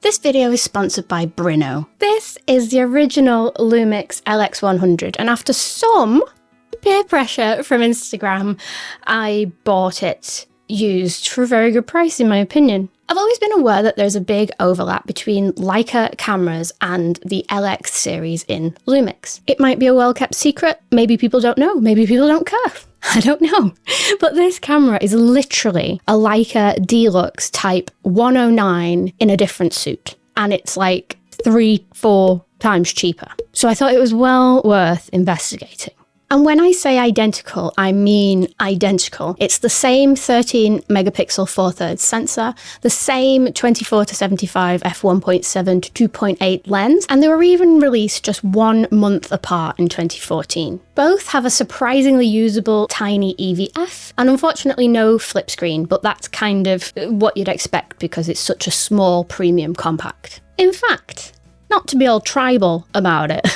This video is sponsored by Brinno. This is the original Lumix LX100, and after some peer pressure from Instagram, I bought it used for a very good price in my opinion. I've always been aware that there's a big overlap between Leica cameras and the LX series in Lumix. It might be a well-kept secret, maybe people don't know, maybe people don't care. I don't know. But this camera is literally a Leica Deluxe Type 109 in a different suit. And it's like 3-4 times cheaper. So I thought it was well worth investigating. And when I say identical, I mean identical. It's the same 13 megapixel 4/3 sensor, the same 24-75 f1.7 to 2.8 lens, and they were even released just 1 month apart in 2014. Both have a surprisingly usable tiny EVF, and unfortunately no flip screen, but that's kind of what you'd expect because it's such a small premium compact. In fact, not to be all tribal about it,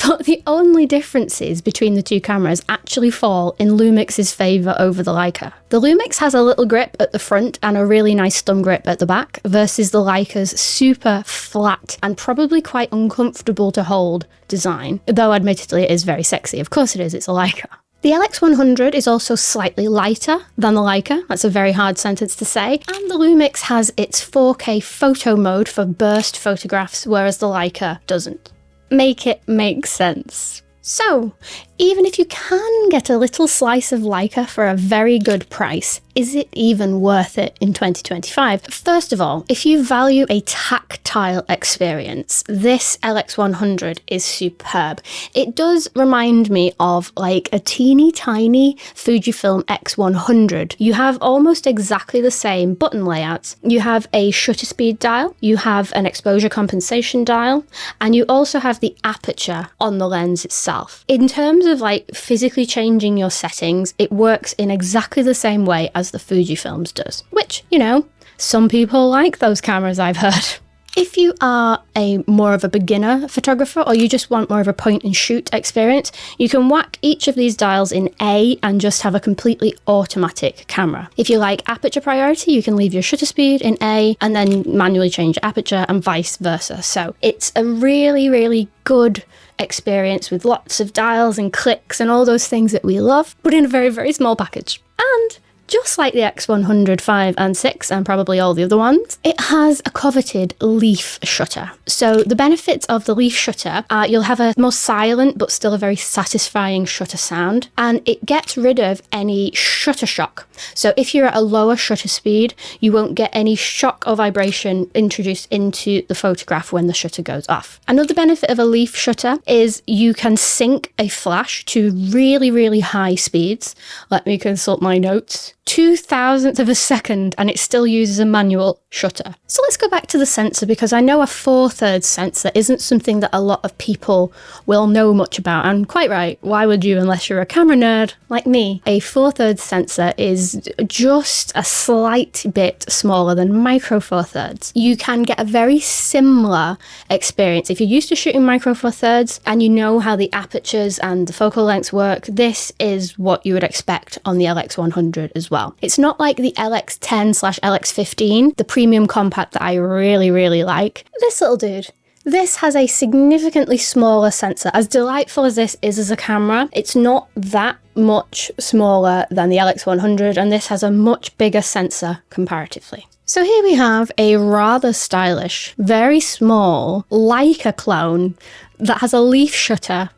but the only differences between the two cameras actually fall in Lumix's favour over the Leica. The Lumix has a little grip at the front and a really nice thumb grip at the back, versus the Leica's super flat and probably quite uncomfortable to hold design, though admittedly it is very sexy. Of course it is, it's a Leica. The LX100 is also slightly lighter than the Leica, that's a very hard sentence to say, and the Lumix has its 4K photo mode for burst photographs, whereas the Leica doesn't. Make it make sense. So, even if you can get a little slice of Leica for a very good price, is it even worth it in 2025? First of all, if you value a tactile experience, this LX100 is superb. It does remind me of like a teeny tiny Fujifilm X100. You have almost exactly the same button layouts. You have a shutter speed dial, you have an exposure compensation dial, and you also have the aperture on the lens itself. In terms of like physically changing your settings, it works in exactly the same way as the Fujifilm's does, which, you know, some people like those cameras, I've heard. If you are more of a beginner photographer, or you just want more of a point and shoot experience, you can whack each of these dials in A and just have a completely automatic camera. If you like aperture priority, you can leave your shutter speed in A and then manually change your aperture, and vice versa. So it's a really, really good experience with lots of dials and clicks and all those things that we love, but in a very, very small package. And just like the X100 5 and 6 and probably all the other ones, it has a coveted leaf shutter. So the benefits of the leaf shutter are you'll have a more silent but still a very satisfying shutter sound, and it gets rid of any shutter shock. So if you're at a lower shutter speed, you won't get any shock or vibration introduced into the photograph when the shutter goes off. Another benefit of a leaf shutter is you can sync a flash to really, really high speeds. Let me consult my notes. 2,000th of a second, and it still uses a manual shutter. So let's go back to the sensor, because I know a 4/3 sensor isn't something that a lot of people will know much about, and quite right, why would you unless you're a camera nerd like me? A 4/3 sensor is just a slight bit smaller than micro 4/3. You can get a very similar experience. If you're used to shooting micro 4/3 and you know how the apertures and the focal lengths work, this is what you would expect on the LX100 as well. It's not like the LX10/LX15, the premium compact that I really, really like. This little dude. This has a significantly smaller sensor. As delightful as this is as a camera, it's not that much smaller than the LX100, and this has a much bigger sensor comparatively. So here we have a rather stylish, very small Leica clone that has a leaf shutter,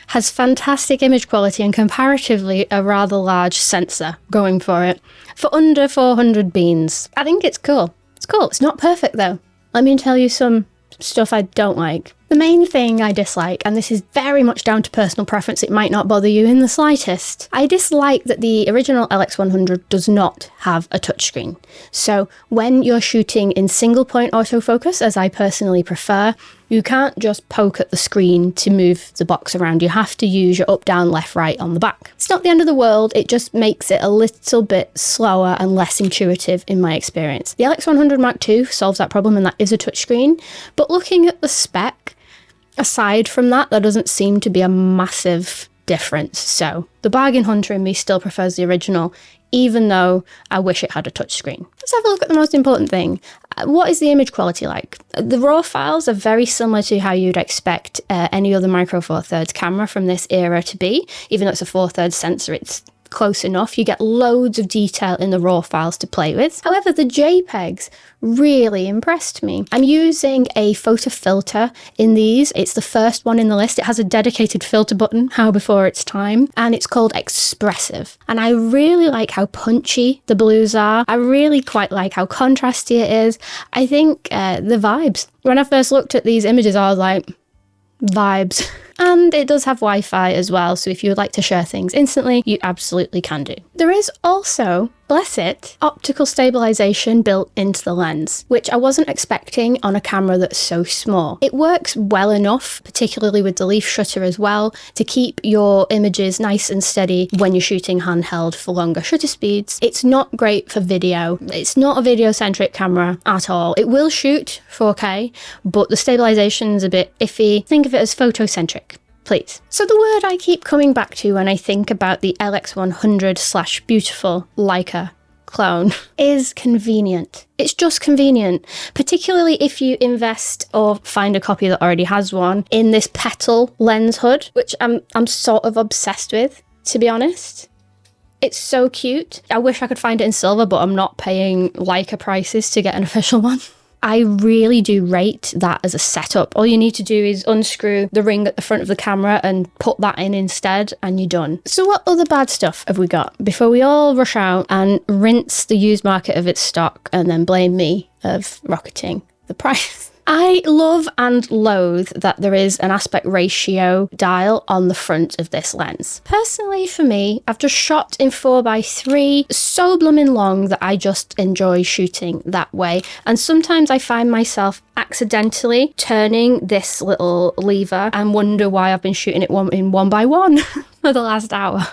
has fantastic image quality, and comparatively a rather large sensor going for it for under 400 beans. I think it's cool. It's cool. It's not perfect though. Let me tell you some stuff I don't like. The main thing I dislike, and this is very much down to personal preference, it might not bother you in the slightest, I dislike that the original LX100 does not have a touchscreen. So when you're shooting in single point autofocus, as I personally prefer, you can't just poke at the screen to move the box around. You have to use your up, down, left, right on the back. It's not the end of the world, it just makes it a little bit slower and less intuitive in my experience. The LX100 Mark II solves that problem, and that is a touchscreen, but looking at the spec, aside from that, there doesn't seem to be a massive difference. So the bargain hunter in me still prefers the original, even though I wish it had a touchscreen. Let's have a look at the most important thing. What is the image quality like? The raw files are very similar to how you'd expect any other Micro Four Thirds camera from this era to be. Even though it's a 4/3 sensor, it's close enough. You get loads of detail in the raw files to play with. However, the JPEGs really impressed me. I'm using a photo filter in these. It's the first one in the list. It has a dedicated filter button, how before its time, and it's called Expressive. And I really like how punchy the blues are. I really quite like how contrasty it is. I think the vibes. When I first looked at these images, I was like, vibes. And it does have Wi-Fi as well, so if you would like to share things instantly, you absolutely can do. There is also, bless it, optical stabilization built into the lens, which I wasn't expecting on a camera that's so small. It works well enough, particularly with the leaf shutter as well, to keep your images nice and steady when you're shooting handheld for longer shutter speeds. It's not great for video. It's not a video-centric camera at all. It will shoot 4K, but the stabilization's a bit iffy. Think of it as photocentric, please. So the word I keep coming back to when I think about the LX100/beautiful Leica clone is convenient. It's just convenient, particularly if you invest or find a copy that already has one in this petal lens hood, which I'm sort of obsessed with, to be honest. It's so cute. I wish I could find it in silver, but I'm not paying Leica prices to get an official one. I really do rate that as a setup. All you need to do is unscrew the ring at the front of the camera and put that in instead, and you're done. So what other bad stuff have we got before we all rush out and rinse the used market of its stock and then blame me of rocketing the price? I love and loathe that there is an aspect ratio dial on the front of this lens. Personally, for me, I've just shot in 4x3 so blooming long that I just enjoy shooting that way. And sometimes I find myself accidentally turning this little lever and wonder why I've been shooting it in 1x1 for the last hour.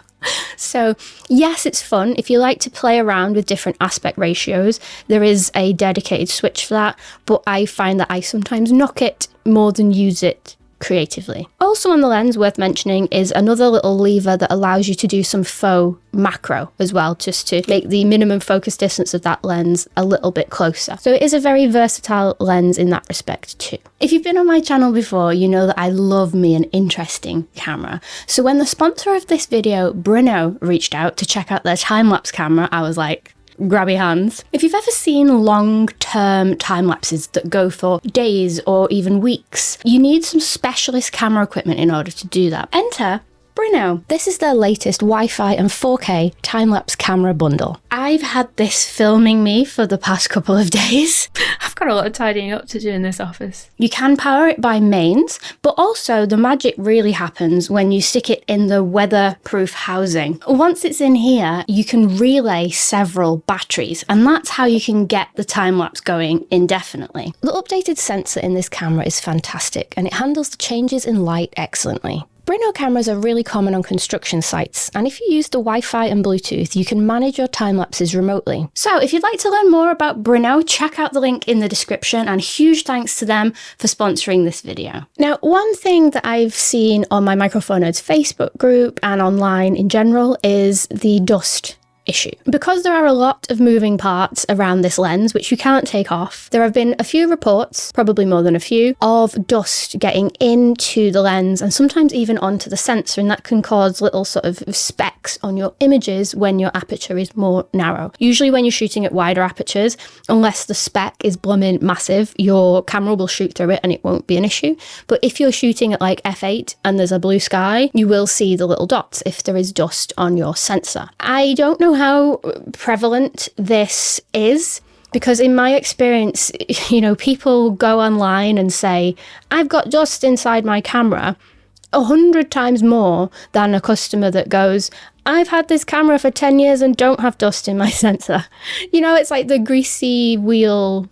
So yes, it's fun. If you like to play around with different aspect ratios, there is a dedicated switch for that, but I find that I sometimes knock it more than use it creatively. Also on the lens, worth mentioning, is another little lever that allows you to do some faux macro as well, just to make the minimum focus distance of that lens a little bit closer. So it is a very versatile lens in that respect too. If you've been on my channel before, you know that I love me an interesting camera. So when the sponsor of this video, Brinno, reached out to check out their time-lapse camera, I was like, grab your hands. If you've ever seen long-term time lapses that go for days or even weeks, you need some specialist camera equipment in order to do that. Enter Brinno. This is their latest Wi-Fi and 4K time-lapse camera bundle. I've had this filming me for the past couple of days. I've got a lot of tidying up to do in this office. You can power it by mains, but also the magic really happens when you stick it in the weatherproof housing. Once it's in here, you can relay several batteries, and that's how you can get the time-lapse going indefinitely. The updated sensor in this camera is fantastic, and it handles the changes in light excellently. Brinno cameras are really common on construction sites, and if you use the Wi-Fi and Bluetooth, you can manage your time-lapses remotely. So if you'd like to learn more about Brinno, check out the link in the description, and huge thanks to them for sponsoring this video. Now, one thing that I've seen on my Micro Four Nerds Facebook group and online in general is the dust issue. Because there are a lot of moving parts around this lens, which you can't take off, there have been a few reports, probably more than a few, of dust getting into the lens and sometimes even onto the sensor, and that can cause little sort of specks on your images when your aperture is more narrow. Usually when you're shooting at wider apertures, unless the speck is blooming massive, your camera will shoot through it and it won't be an issue. But if you're shooting at like f8 and there's a blue sky, you will see the little dots if there is dust on your sensor. I don't know how prevalent this is, because in my experience, you know, people go online and say, I've got dust inside my camera, 100 times more than a customer that goes, I've had this camera for 10 years and don't have dust in my sensor. You know, it's like the greasy wheel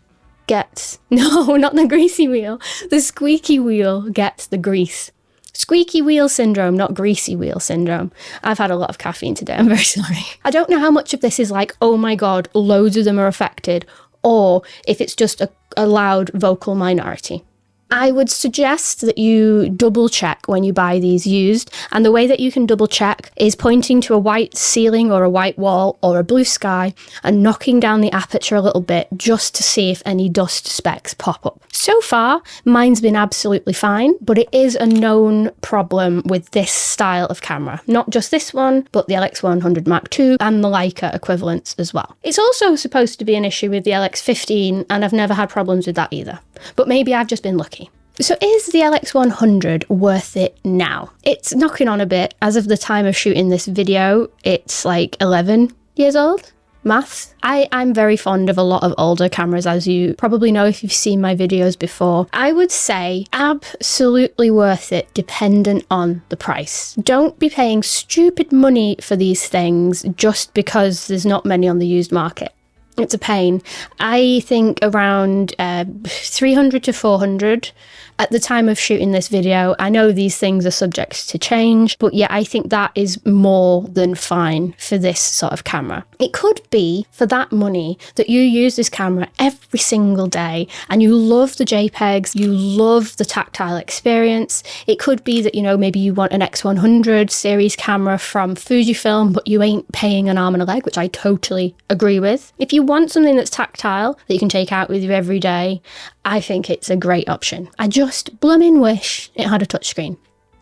gets, no, not the greasy wheel, the squeaky wheel gets the grease. Squeaky wheel syndrome, not greasy wheel syndrome. I've had a lot of caffeine today, I'm very sorry. I don't know how much of this is like, oh my god, loads of them are affected, or if it's just a loud vocal minority. I would suggest that you double check when you buy these used, and the way that you can double check is pointing to a white ceiling or a white wall or a blue sky and knocking down the aperture a little bit just to see if any dust specks pop up. So far, mine's been absolutely fine, but it is a known problem with this style of camera. Not just this one, but the LX100 Mark II and the Leica equivalents as well. It's also supposed to be an issue with the LX15, and I've never had problems with that either. But maybe I've just been lucky. So is the LX100 worth it now? It's knocking on a bit. As of the time of shooting this video, it's like 11 years old. Maths. I'm very fond of a lot of older cameras, as you probably know if you've seen my videos before. I would say absolutely worth it, dependent on the price. Don't be paying stupid money for these things just because there's not many on the used market. It's a pain. I think around 300 to 400 at the time of shooting this video. I know these things are subject to change, but yeah, I think that is more than fine for this sort of camera. It could be for that money that you use this camera every single day and you love the JPEGs, you love the tactile experience. It could be that, you know, maybe you want an X100 series camera from Fujifilm, but you ain't paying an arm and a leg, which I totally agree with. If you want something that's tactile that you can take out with you every day, I think it's a great option. I just blooming wish it had a touchscreen.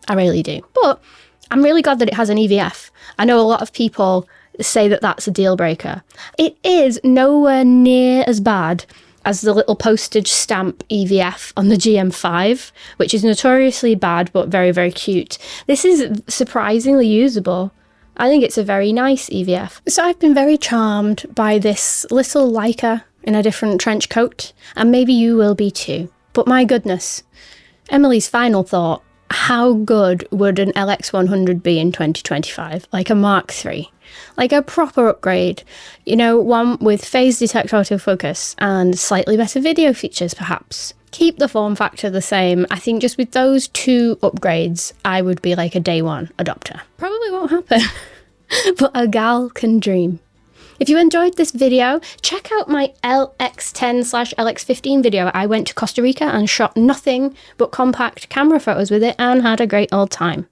I really do. But I'm really glad that it has an EVF. I know a lot of people say that that's a deal breaker. It is nowhere near as bad as the little postage stamp EVF on the GM5, which is notoriously bad but very, very cute. This is surprisingly usable. I think it's a very nice EVF. So I've been very charmed by this little Leica in a different trench coat, and maybe you will be too. But my goodness, Emily's final thought, how good would an LX100 be in 2025? Like a Mark III, like a proper upgrade, you know, one with phase detect autofocus and slightly better video features perhaps. Keep the form factor the same. I think just with those two upgrades, I would be like a day one adopter. Probably won't happen, but a gal can dream. If you enjoyed this video, check out my LX10/LX15 video. I went to Costa Rica and shot nothing but compact camera photos with it and had a great old time.